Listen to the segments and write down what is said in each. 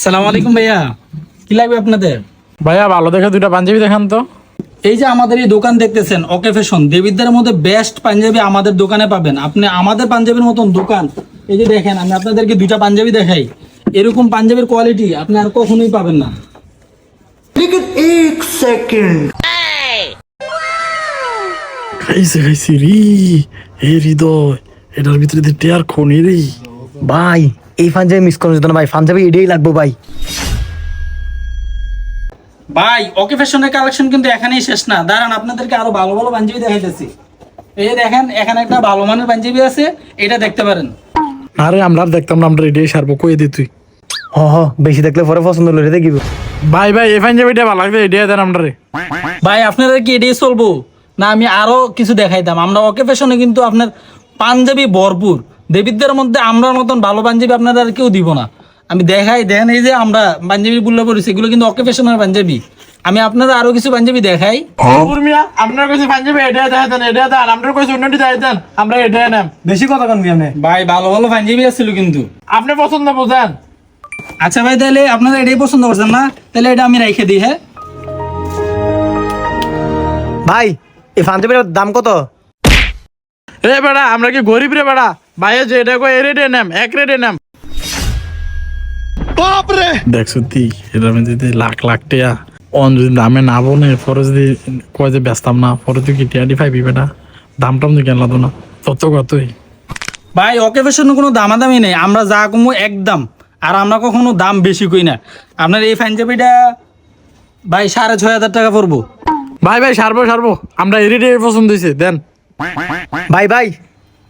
আসসালামু আলাইকুম ভাইয়া, কি লাগবে আপনাদের? ভাইয়া ভালো দেখে দুইটা পাঞ্জাবি দেখান তো। এই যে আমাদের এই দোকান দেখতেছেন ওকে ফ্যাশন, দেবিদ্দার মধ্যে বেস্ট পাঞ্জাবি আমাদের দোকানে পাবেন। আপনি আমাদের পাঞ্জাবির মতন দোকান, এই যে দেখেন আমি আপনাদেরকে দুইটা পাঞ্জাবি দেখাই, এরকম পাঞ্জাবির কোয়ালিটি আপনি আর কখনোই পাবেন না। খাইছি রে এ হৃদয়, এটার ভিতরে দিয়ে টেয়ার খনি রে। ভাই এই পাঞ্জাবি মিস করার জন্য ভাই পাঞ্জাবি এটাই লাগবে ভাই। ভাই ওকে ফ্যাশনের কালেকশন কিন্তু এখানেই শেষ না, দাঁড়ান আপনাদেরকে আরো ভালো ভালো পাঞ্জাবি দেখাইতেছি। এই যে দেখেন এখানে একটা ভালো মানের পাঞ্জাবি আছে, এটা দেখতে পারেন। আরে আমরা আর দেখতাম না, আমরা এটাই সারবো, কয়ে দি তুই। হ বেশি দেখলে পরে পছন্দ হলে দেখিব। ভাই এই পাঞ্জাবিটা ভালো লাগবে, এটাই দেন আমরা রে। ভাই আপনারা কি এটাই চলবো না আমি আরো কিছু দেখাইতাম? আমরা ওকে ফ্যাশনে কিন্তু আপনার পাঞ্জাবি ভরপুর, দেবিদ্দার মধ্যে আমরার মতন ভালো পাঞ্জাবি আপনারা আর কেউ দিব না। আমি দেখাই দেন, এই যে আমরা পাঞ্জাবি বুল্লা পড়েছি, এগুলো কিন্তু ওকে ফ্যাশনের পাঞ্জাবি। আমি আপনারা আরো কিছু পাঞ্জাবি দেখাই। মিয়া আপনার কাছে পাঞ্জাবি এটা দেখাতেন, এটা দেন, আমরা কাছে উন্নতি দেখাতেন, আমরা এটা নেন। বেশি কথা কানবি আপনি। ভাই ভালো ভালো পাঞ্জাবি আসছিল কিন্তু। আপনি পছন্দ বুঝেন। আচ্ছা ভাই, তাহলে আপনারা এটাই পছন্দ করছেন না, তাহলে এটা আমি রেখে দিই। হ্যাঁ ভাই এই পাঞ্জাবির দাম কত? এ বেড়া আমরা কি গরিব রে বেড়া? ভাইয়া যে এটা কয় এ রেটে নেম, এক রেটে নেম। বাপরে দেখ সত্যি এটার মধ্যে যদি লাখ লাখ টাকা অন যদি দামে না বনে, পরে যদি কয় যে বেচতাম না, পরে তুই কি টিয়াডি পাইবি বেটা? দামটাম তুই কেন লাগতো না তত কতই। ভাই ওকে ফ্যাশনে কোনো দামাদামি নেই, আমরা যা কমো একদম, আর আমরা কখনো দাম বেশি কই না। আপনার এই পাঞ্জাবিটা ভাই 6,500 টাকা পড়বো। ভাই সারবো আমরা এরিডে পছন্দ হয়েছে দেন। ভাই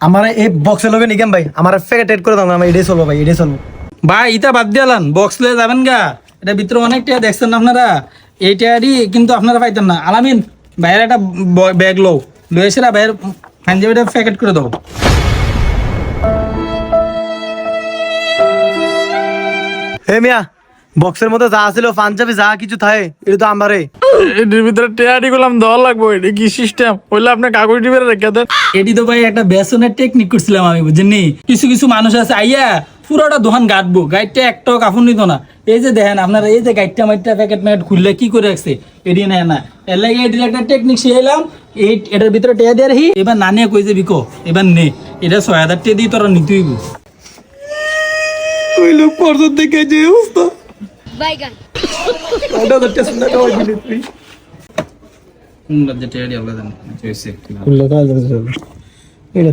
আমার এই বক্সে লবে নিকেম ভাই, আমার প্যাকেট এড করে দাও না, আমি এটাই চলবো ভাই, এটাই চলবো। ভাই ইটা বাদ দিয়ালান, বক্স লয়ে যাবেন গা, এটা ভিতরে অনেক টাকা দেখছেন না আপনারা, এই টাকারই কিন্তু আপনারা পাইতেন না। আলামিন ভাইয়ের একটা ব্যাগ লয়ে এসে ভাইয়ের পাঞ্জাবিটা প্যাকেট করে দাও। হে মিয়া, বক্সের মধ্যে যা ছিল পাঞ্জাবি যা কিছু থাকে এটা তো আমারে। এটির ভিতরে টিয়াডি গুলাম দেওয়া লাগবো, এটা কি সিস্টেম? বললে আপনি কাগজ টিপে রেখে দেন। এটি তো ভাই একটা বেসনের টেকনিক করছিলাম আমি, বুঝেননি? কিছু কিছু মানুষ আছে আইয়া পুরোটা দোকান গাঁটবো, গাইডটা একটাও কাফন নিত না। এই যে দেখেন আপনারা, এই যে গাইডটা মাইটটা প্যাকেট খুললে কি করে রাখছে, এটি নেয় না। এর লাগে এটির একটা টেকনিক শিখাইলাম, এটার ভিতরে টেয়া দিয়ে রাখি, এবার না নিয়ে কই যে বিকো, এবার নে, এটা 6,000 টাকা দিয়ে তোরা নিতেই গো। ওই লোক পর্যন্ত দেখে যে অবস্থা বাইগান টেয়া দিয়ে আলাদা এটা